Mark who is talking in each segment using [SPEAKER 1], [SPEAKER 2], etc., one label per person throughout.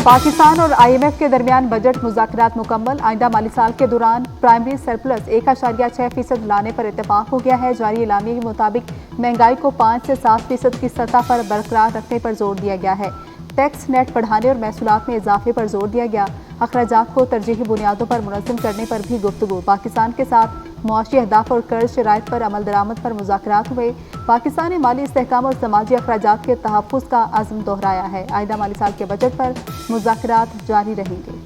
[SPEAKER 1] पाकिस्तान और IMF के दरमियान बजट मुज़ाकरात मुकम्मल। आइंदा माली साल के दौरान प्राइमरी सरप्लस 1.6% लाने पर इत्तेफाक हो गया है। जारी इलामिया के मुताबिक महंगाई को 5 से 7% की सतह पर बरकरार रखने पर जोर दिया गया है। टैक्स नेट बढ़ाने और महसूलात में इजाफे पर जोर दिया गया। अखराजात को तरजीही बुनियादों पर मुनज़्ज़म करने पर भी गुफ्तगू। पाकिस्तान के साथ मुआशी अहदाफ और कर्ज शराइत पर अमल दरामद पर मुज़ाकरात हुए। पाकिस्तान ने माली इस्तेहकाम और समाजी अखराजात के तहफ़्फ़ुज़ का अज़्म दोहराया है। आइंदा माली साल के बजट पर मुज़ाकरात जारी रहेंगे।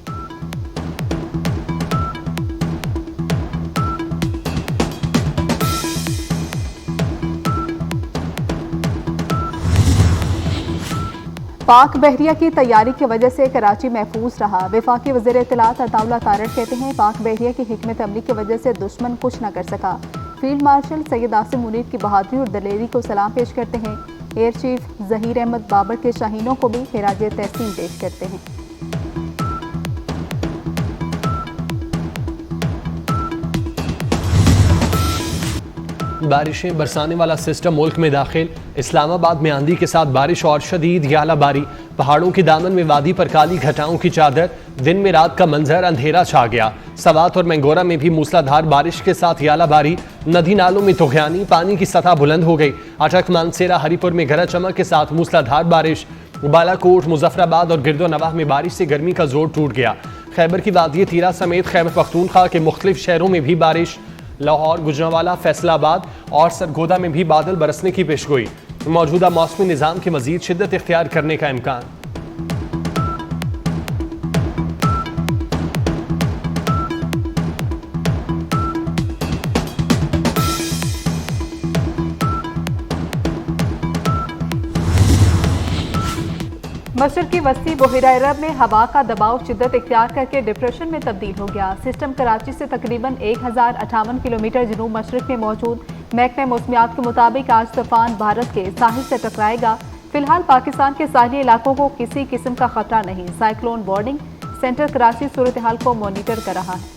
[SPEAKER 1] पाक बहरिया की तैयारी की वजह से कराची महफूज रहा। वफाकी वज़ीर इत्तलात अताउल्लाह तारड़ कहते हैं, पाक बहरिया की हिकमत अमली की वजह से दुश्मन कुछ न कर सका। फील्ड मार्शल सैयद आसिम मुनीर की बहादुरी और दलेरी को सलाम पेश करते हैं। एयर चीफ ज़हीर अहमद बाबर के शाहीनों को भी खिराज तहसीन पेश करते हैं।
[SPEAKER 2] बारिशें बरसाने वाला सिस्टम मुल्क में दाखिल। इस्लामाबाद में आंधी के साथ बारिश और शदीद यालाबारी। पहाड़ों के दामन में वादी पर काली घटाओं की चादर। दिन में रात का मंजर अंधेरा छा गया। सवात और मैंगोरा में भी मूसलाधार बारिश के साथ यालाबारी। नदी नालों में तुग़यानी, पानी की सतह बुलंद हो गई। अटक, मानसेरा, हरीपुर में गरज चमक के साथ मूसलाधार बारिश। बालाकोट, मुजफ्फराबाद और गिरदोनवाह में बारिश से गर्मी का जोर टूट गया। खैबर की वादी तीरा समेत खैबर पख्तूनख्वा के मुख्तलिफ शहरों में भी बारिश। लाहौर, गुजरांवाला, फैसलाबाद और सरगोदा में भी बादल बरसने की पेशगोई। मौजूदा मौसमी निज़ाम की मजीद शिद्दत इख्तियार करने का इम्कान।
[SPEAKER 1] मशरक़ी वस्ती बहिरा अरब में हवा का दबाव शिद्दत इख्तियार करके डिप्रेशन में तब्दील हो गया। सिस्टम कराची से तकरीबन 1058 किलोमीटर जनूब मशरक़ में मौजूद महकमा मौसमियात के मुताबिक आज तूफान भारत के साहिल से टकराएगा। फिलहाल पाकिस्तान के साहिली इलाकों को किसी किस्म का खतरा नहीं। साइक्लोन वार्निंग सेंटर कराची सूरत हाल को मॉनिटर कर रहा है।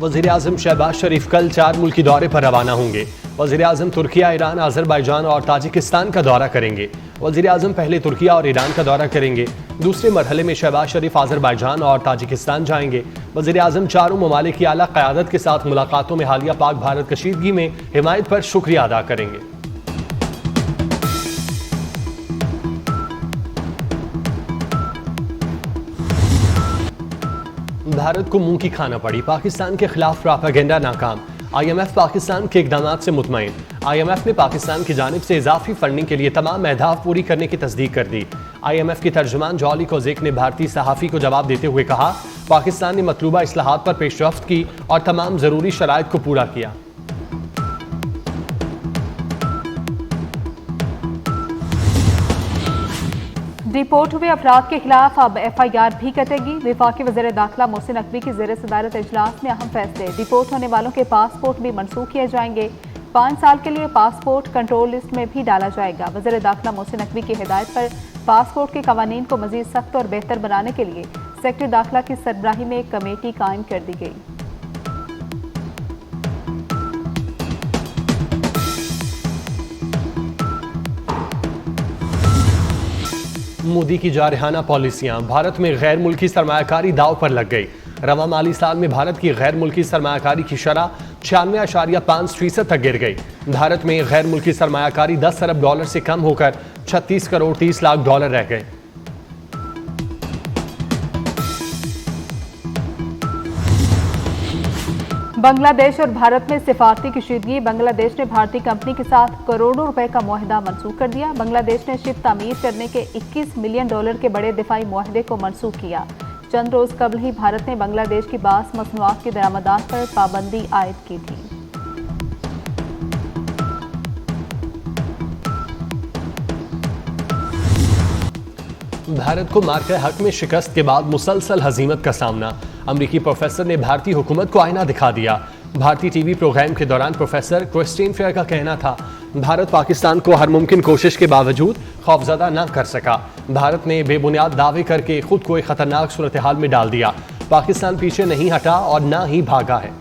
[SPEAKER 2] वज़ीर आज़म शहबाज शरीफ कल 4 मुल्की दौरे पर रवाना होंगे। वज़ीर आज़म तुर्किया, ईरान, अज़रबैजान और ताजिकिस्तान का दौरा करेंगे। वज़ीर आज़म पहले तुर्किया और ईरान का दौरा करेंगे। दूसरे मरहले में शहबाज शरीफ अज़रबैजान और ताजिकिस्तान जाएंगे। वज़ीर आज़म चारों ममालिक की आला क़यादत के साथ मुलाकातों में हालिया पाक भारत कशीदगी में हिमायत पर शुक्रिया अदा करेंगे। भारत को मुंह की खाना पड़ी। पाकिस्तान के खिलाफ प्रोपेगेंडा नाकाम। IMF पाकिस्तान के इक़दामात से मुतमईन। IMF ने पाकिस्तान की जानिब से इजाफी फंडिंग के लिए तमाम अहदाफ पूरी करने की तस्दीक कर दी। IMF के तर्जुमान जॉली कोज़ेक ने भारतीय सहाफ़ी को जवाब देते हुए कहा, पाकिस्तान ने मतलूबा इस्लाहात पर पेशरफ्त की और तमाम ज़रूरी शराइत को पूरा किया।
[SPEAKER 1] डिपोर्ट हुए अफराद के खिलाफ अब FIR भी कटेगी। वफाकी वज़ीर दाखिला मोहसिन नकवी की ज़ेर सदारत इजलास में अहम फैसले। डिपोर्ट होने वालों के पासपोर्ट भी मनसूख किए जाएंगे। 5 साल के लिए पासपोर्ट कंट्रोल लिस्ट में भी डाला जाएगा। वज़ीर दाखिला मोहसिन नकवी की हिदायत पर पासपोर्ट के कवानीन को मजीद सख्त और बेहतर बनाने के लिए सेक्रेटरी दाखिला की सरबराही में एक कमेटी कायम कर दी गई।
[SPEAKER 2] मोदी की जारहाना पॉलिसियां। भारत में गैर मुल्की सरमायाकारी दाव पर लग गई। रवा माली साल में भारत की गैर मुल्की सरमायाकारी की शरह 96.5% तक गिर गई। भारत में गैर मुल्की सरमायाकारी 10 अरब डॉलर से कम होकर 36 करोड़ 30 लाख डॉलर रह गए।
[SPEAKER 1] बांग्लादेश और भारत में सिफारती कशीदगी। बांग्लादेश ने भारतीय कंपनी के साथ करोड़ों रुपए का मुआहदा मनसूख कर दिया। बांग्लादेश ने शिप तामीर करने के $21 मिलियन के बड़े दिफाई मुआहदे को मनसूख किया। चंद रोज कबल ही भारत ने बांग्लादेश की बास मसनूआत की दरामदात पर पाबंदी आयद की थी।
[SPEAKER 2] भारत को मार्के हक में शिकस्त के बाद मुसलसल हजीमत का सामना। अमरीकी प्रोफेसर ने भारतीय हुकूमत को आईना दिखा दिया। भारतीय टीवी प्रोग्राम के दौरान प्रोफेसर क्रिस्टीन फेयर का कहना था, भारत पाकिस्तान को हर मुमकिन कोशिश के बावजूद खौफजदा न कर सका। भारत ने बेबुनियाद दावे करके खुद को एक खतरनाक सूरत हाल में डाल दिया। पाकिस्तान पीछे नहीं हटा और न ही भागा है।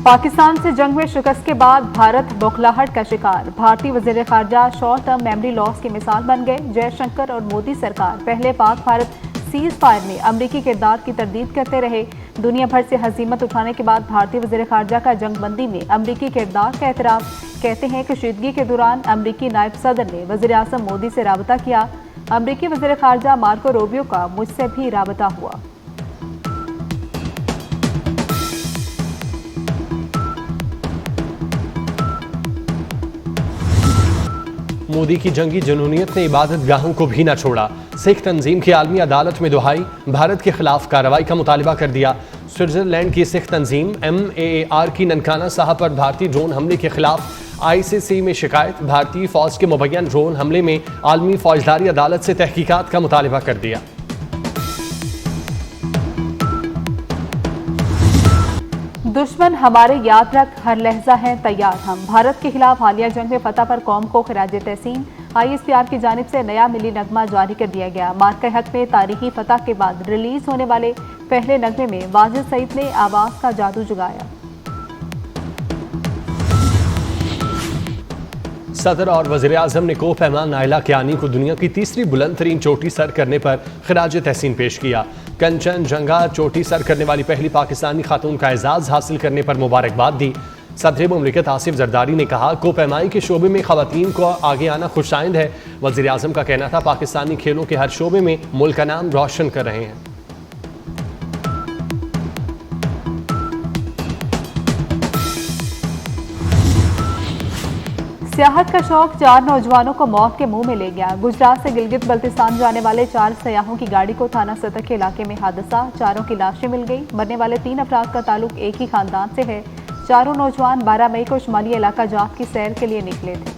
[SPEAKER 1] पाकिस्तान से जंग में शिकस्त के बाद भारत बौखलाहट का शिकार। भारतीय वजीर खारजा शॉर्ट टर्म मेमोरी लॉस की मिसाल बन गए। जयशंकर और मोदी सरकार पहले पाक भारत सीज फायर में अमरीकी किरदार की तरदीद करते रहे। दुनिया भर से हजीमत उठाने के बाद भारतीय वजीर खारजा का जंगबंदी में अमरीकी किरदार का एतराफ। कहते हैं कशीदगी के दौरान अमरीकी नायब सदर ने वजीर आजम मोदी से राबता किया। अमरीकी वजीर खारजा मार्को रूबियो का मुझसे भी राबता हुआ।
[SPEAKER 2] मोदी की जंगी जुनूनियत ने इबादत गाहों को भी न छोड़ा। सिख तंजीम की आलमी अदालत में दुहाई, भारत के खिलाफ कार्रवाई का मुतालबा कर दिया। स्विट्जरलैंड की सिख तंजीम MAAR की ननकाना साहब पर भारतीय ड्रोन हमले के खिलाफ ICC में शिकायत। भारतीय फौज के मुबैयन ड्रोन हमले में आलमी फौजदारी अदालत से तहकीकात का मुतालबा कर दिया।
[SPEAKER 1] दुश्मन हमारे याद रख, हर लहजा है तैयार हम। भारत के खिलाफ हालिया जंग में फतह पर कौम को खिराज तहसीन। ISPR की जानिब से नया मिली नगमा जारी कर दिया गया। मार्का हक में तारीखी फतह के बाद रिलीज होने वाले पहले नगमे में वाजिद सईद ने आवाज का जादू जगाया।
[SPEAKER 2] सदर और वज़ीर आज़म ने कोह पैमान नायला कियानी को दुनिया की तीसरी बुलंद तरीन चोटी सर करने पर खिराज तहसीन पेश किया। कंचनजंगा चोटी सर करने वाली पहली पाकिस्तानी खातून का एजाज़ हासिल करने पर मुबारकबाद दी। सदर मुमलिकत आसिफ जरदारी ने कहा कोह पैमाई के शोबे में खवातीन को आगे आना खुशाइंद है। वज़ीर आज़म का कहना था पाकिस्तानी खेलों के हर शोबे में मुल्क का नाम रोशन कर रहे हैं।
[SPEAKER 1] सियाहत का शौक 4 नौजवानों को मौत के मुंह में ले गया। गुजरात से गिलगित बल्तिस्तान जाने वाले 4 सयाहों की गाड़ी को थाना सतह के इलाके में हादसा। चारों की लाशें मिल गई। मरने वाले 3 अफराद का ताल्लुक एक ही खानदान से है। चारों नौजवान 12 मई को शुमाली इलाका जात की सैर के लिए निकले थे।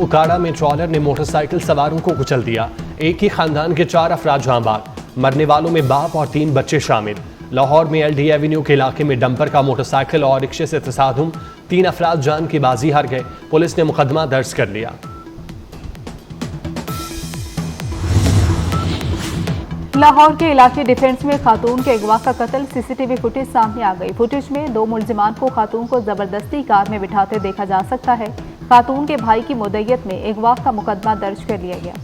[SPEAKER 2] उकाड़ा में ट्रॉलर ने मोटरसाइकिल सवारों को कुचल दिया। एक ही खानदान के 4 अफराद जहां बाग। मरने वालों में बाप और 3 बच्चे शामिल। लाहौर में LD एवेन्यू के इलाके में डंपर का मोटरसाइकिल और रिक्शे से तसादुम, 3 अफराद जान की बाजी हार गए। पुलिस ने मुकदमा दर्ज कर लिया।
[SPEAKER 1] लाहौर के इलाके डिफेंस में खातून के अगवा का कत्ल। CCTV फुटेज सामने आ गई। फुटेज में 2 मुलजिमान को खातून को जबरदस्ती कार में बिठाते देखा जा सकता है। खातून के भाई की मुद्दयत में अगवा का मुकदमा दर्ज कर लिया गया।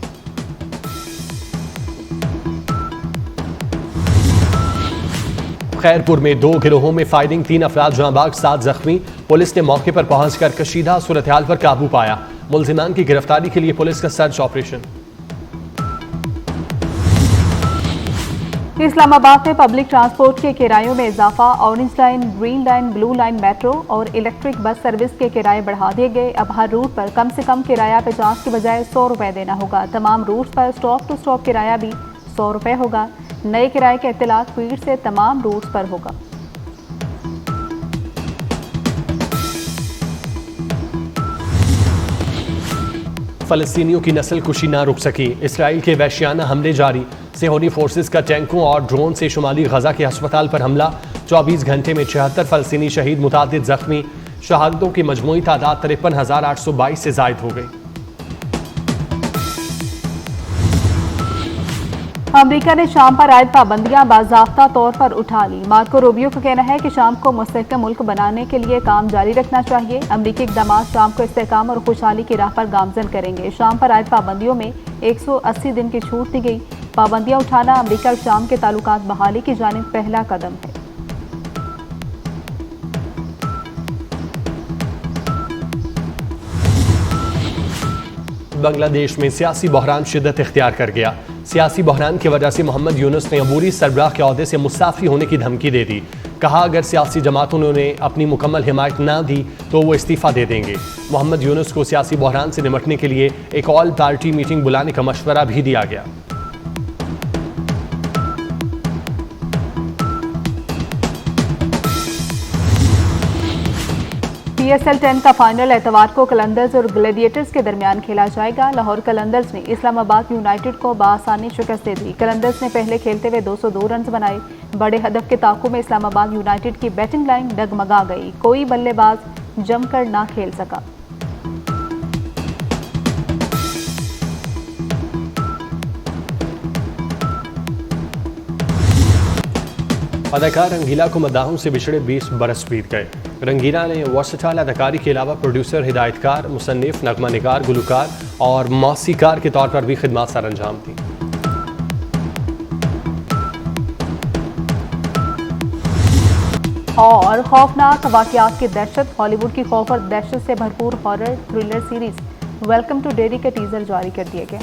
[SPEAKER 2] खैरपुर में 2 गिरोहों में फायरिंग, 3 अफराद जहां बाग, 7 जख्मी। पुलिस ने मौके पर पहुंचकर कशीदा सूरत-ए-हाल पर काबू पाया। मुलजिमान की गिरफ्तारी के लिए पुलिस का सर्च ऑपरेशन।
[SPEAKER 1] इस्लामाबाद में पब्लिक ट्रांसपोर्ट के किरायों में इजाफा। Orange line, green line, blue line metro और इलेक्ट्रिक बस सर्विस के किराए बढ़ा दिए गए। अब हर रूट पर कम से कम किराया 50 की बजाय 100 रुपए देना होगा। तमाम रूट पर स्टॉप टू स्टॉप किराया भी 100 रुपए होगा। नए किराए का इत्तलाक फीड से तमाम रूट पर होगा।
[SPEAKER 2] फलस्तीनियों की नस्ल कुशी ना रुक सकी। इसराइल के वहशियाना हमले जारी। सेहोनी फोर्सेस का टैंकों और ड्रोन से शुमाली गजा के अस्पताल पर हमला। 24 घंटे में 76 फलस्तीनी शहीद, मुतादिद जख्मी। शहादतों की मजमूई तादाद 53,822 से जायद हो गई।
[SPEAKER 1] अमेरिका ने शाम पर आयद पाबंदियां बाज़ाब्ता तौर पर उठा ली। मार्को रूबियो का कहना है कि शाम को मुस्तहकम मुल्क बनाने के लिए काम जारी रखना चाहिए। अमेरिकी इक़दाम शाम को इस्तेहकाम और खुशहाली की राह पर गामजन करेंगे। शाम पर आयद पाबंदियों में 180 दिन की छूट दी गई। पाबंदियां उठाना अमेरिका और शाम के ताल्लुकात बहाली की जानिब पहला कदम है।
[SPEAKER 2] बांग्लादेश में सियासी बहरान शिद्दत इख्तियार कर गया। सियासी बहरान की वजह से मोहम्मद यूनुस ने अबूरी सरबराह के ओहदे से मुस्ताफी होने की धमकी दे दी। कहा अगर सियासी जमातों ने उन्हें अपनी मुकम्मल हिमायत ना दी तो वो इस्तीफा दे देंगे। मोहम्मद यूनुस को सियासी बहरान से निपटने के लिए एक ऑल पार्टी मीटिंग बुलाने का मशवरा भी दिया गया।
[SPEAKER 1] PSL 10 का फाइनल एतवार को कलंदर्स और ग्लैडिएटर्स के दरमियान खेला जाएगा। लाहौर कलंदर्स ने इस्लामाबाद यूनाइटेड को बासानी शिकस्त दे दी। कलंदर्स ने पहले खेलते हुए 202 रन बनाए। बड़े हदफ के ताक़ू में इस्लामाबाद यूनाइटेड की बैटिंग लाइन डगमगा गई। कोई बल्लेबाज जमकर ना खेल सका।
[SPEAKER 2] अदाकार रंगीला को मद्दाहों से बिछड़े 20 बरस बीत गए। रंगीला ने वर्सटाइल अदाकारी के अलावा प्रोड्यूसर, हिदायतकार, मुसन्निफ, नगमा निगार, गुलकार और मौसीकार के तौर पर भी खिदमत सर अंजाम दी।
[SPEAKER 1] और खौफनाक वाकयात की दहशत, हॉलीवुड की खौफ और दहशत से भरपूर horror thriller series welcome to Derry के टीजर जारी कर दिए गए।